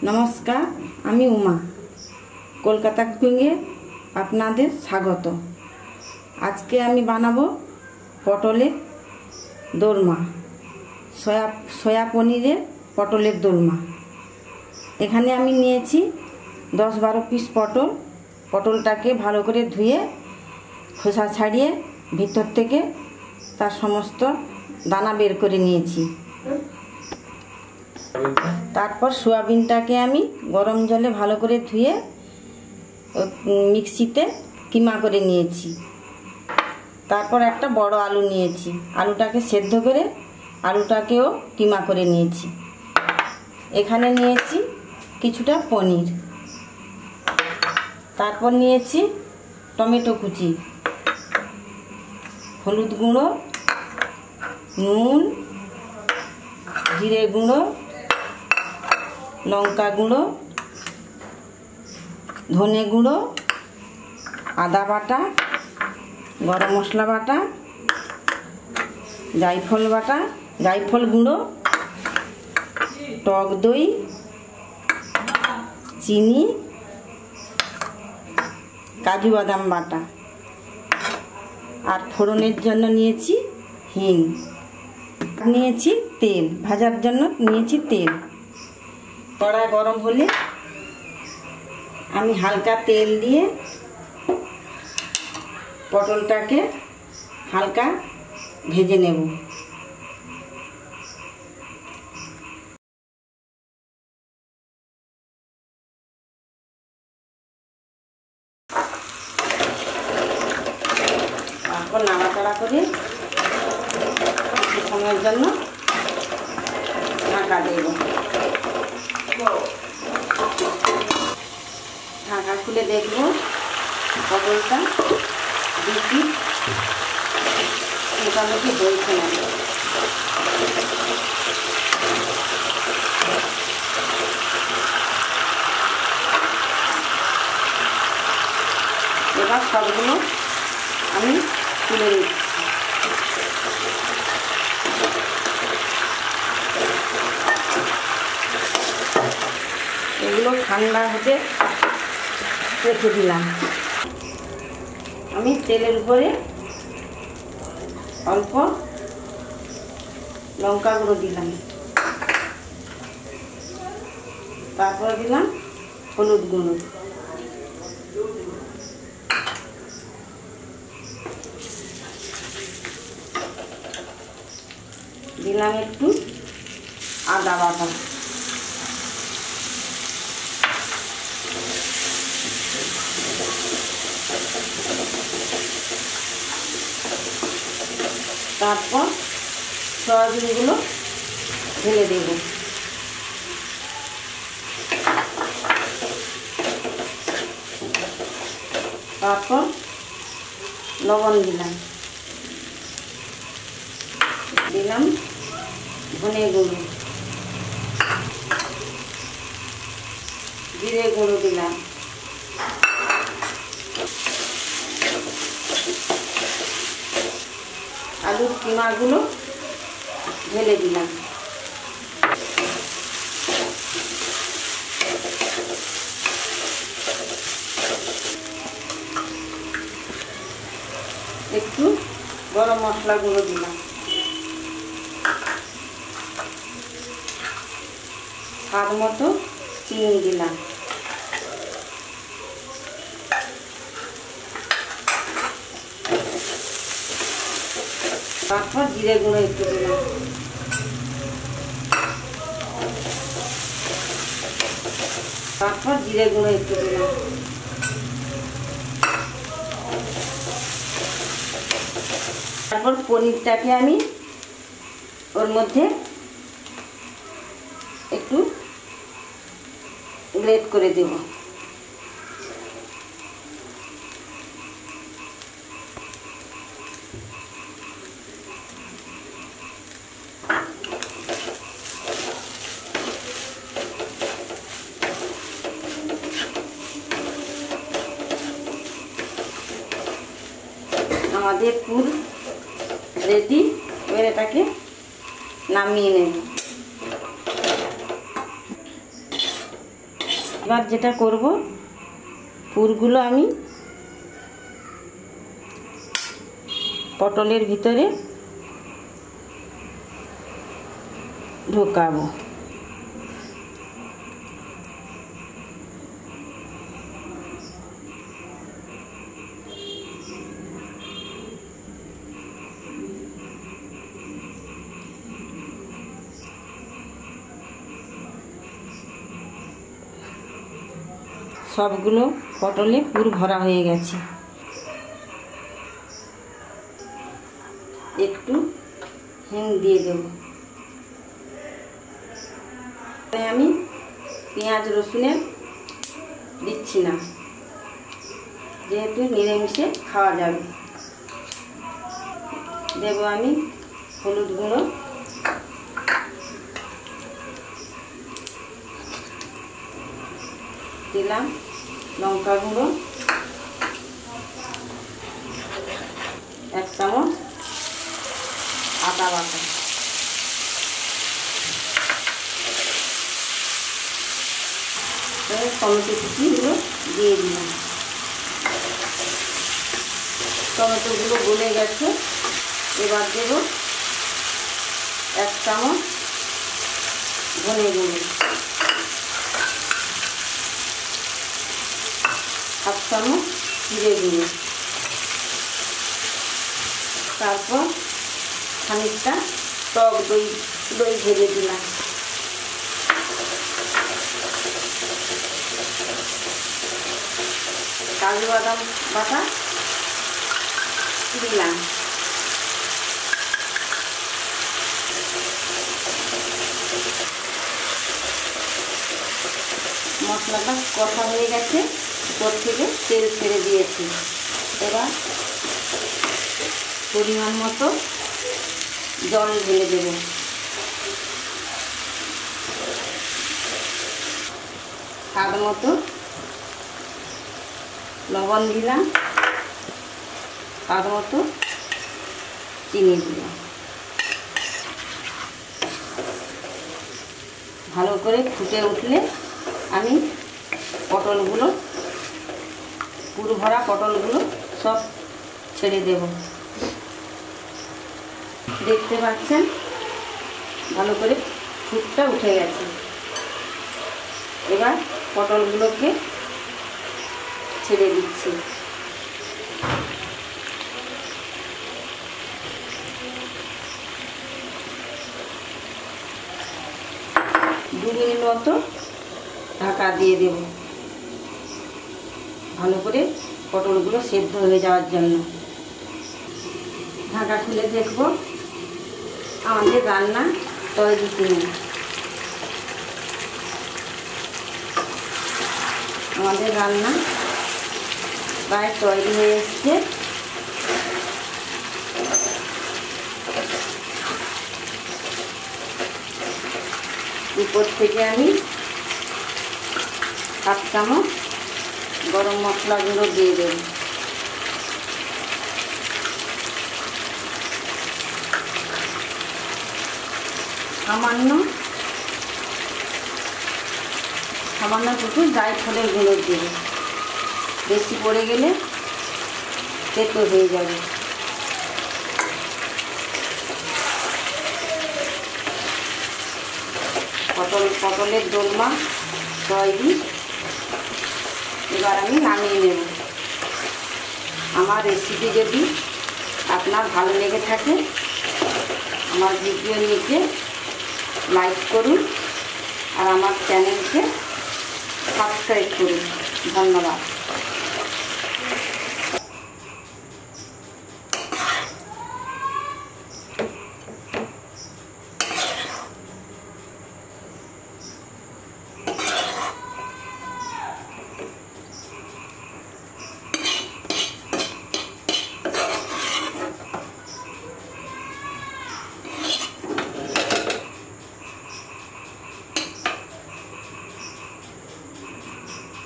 नमस्कार आमी उमा कलकाता कुकिंगे आपनादेर स्वागत। आज के आमी बानाबो पटलेर दोरमा सोया पनीरेर पटलेर दोरमा। एखाने आमी नियेछि 10-12 पिस पटलटाके भालो करे धुए खोसा छाड़िए भीतर थेके तार समस्त दाना बेर करे नियेछि। तारपर सोयाबिनटाके आमी गरम जले भालो करे धुए मिक्सिते किमा करे नियेछि। तारपर एकटा बड़ आलू नियेछि, आलूटाके सेদ্ধ करे आलूटाकेও किमा करे नियेछि। एखाने नियेछि किछुटा पनीर, तारपर नियेछि टमेटो कुचि, हलुद गुঁড়ো, নুন, जिरे गुঁড়ো, लंका गुঁড়ো, धने गुঁড়ো, आदा बाटा, गरम मसला बाटा, जायफल बाटा, जायफल गुঁড়ো, टक दई, चीनी, काजू बादाम बाटा और फोड़नेर जन्य नियेछि हिंग, नियेछि तेल, भाजार जन्य नियेछि तेल। कड़ा गरम होले आमी हालका तेल दिए पटलटाके हालका भेजे नेब। তারপর নাড়াচাড়া করে কিছু সময়ের জন্য ঢাকা দেব। ঢাকা খুলে দেখব পটলটা দিচ্ছি মোটামুটি হয়েছে না। এবার সবগুলো আমি তুলে নিচ্ছি। এগুলো ঠান্ডা হতে রেখে দিলাম। আমি তেলের উপরে অল্প লঙ্কা গুঁড়ো দিলাম, তারপরে দিলাম হলুদ গুঁড়ো, দিলাম একটু আদা বাটা, তারপর সয়াবিনগুলো ঢেলে দেব। তারপর লবণ দিলাম, দিলাম ধনে গুঁড়ো, জিরে গুঁড়ো দিলাম, আলুর কিমাগুলো ঢেলে দিলাম। একটু গরম মশলা গুঁড়ো দিলাম, স্বাদ মতো চিনি দিলাম, তারপর জিরে গুঁড়ো একটু দিলাম, তারপর জিরে গুঁড়ো একটু দিলাম, তারপর পনিরটাকে আমি ওর মধ্যে একটু গ্রেট করে দেব। আমাদের পুর রেডি, এবার এটাকে নামিয়ে নেব। এবার যেটা করব, পুরগুলো আমি পটলের ভিতরে ঢোকাবো। সবগুলো পটলে পুর ভরা হয়ে গেছে। একটু হিং দিয়ে দেব। আমি পেঁয়াজ রসুনের দিচ্ছি না, যেহেতু নিরামিষে খাওয়া যাবে। দেব আমি হলুদ গুঁড়ো, দিলাম লঙ্কা গুঁড়ো 1 চামচ, আদা বাটা, টমেটো কুচিগুলো দিয়ে দিলাম। টমেটোগুলো গলে গেছে। এবার দেব 1 চামচ ধনে গুঁড়ো, 1/2 চামচ জিরে গুঁড়ো, তারপর খানিকটা টক দই ঢেলে দিলাম। কাজু বাদাম বাটা দিলাম। মশলাটা কষা হয়ে গেছে, উপর থেকে তেল ছেড়ে দিয়েছি। এবার পরিমাণ মতো জল ঢেলে দেব। স্বাদ মতো লবণ দিলাম, স্বাদ মতো চিনি দিলাম। ভালো করে ফুটে উঠলে আমি পটলগুলো, পুর ভরা পটলগুলো সব ছেড়ে দেব। দেখতে পাচ্ছেন ভালো করে ফুটটা উঠে গেছে। এবার পটলগুলোকে ছেড়ে দিচ্ছি। দু মিনিট মতো ঢাকা দিয়ে দেব, ভালো করে পটলগুলো সেদ্ধ হয়ে যাওয়ার জন্য। ঢাকা খুলে দেখব আমাদের রান্না তৈরি কিনা। আমাদের রান্না প্রায় তৈরি হয়ে এসছে। উপর থেকে আমি 1/2 চামচ গরম মশলা গুঁড়ো দিয়ে দেব। সামান্য একটু জায়ফলের গুঁড়ো দেব। বেশি পড়ে গেলে তেতো হয়ে যাবে। পটলের দোলমা তৈরি। এবার আমি নামিয়ে নেব। আমার রেসিপি যদি আপনার ভালো লেগে থাকে, আমার ভিডিও নিচে লাইক করুন আর আমার চ্যানেলকে সাবস্ক্রাইব করুন। ধন্যবাদ।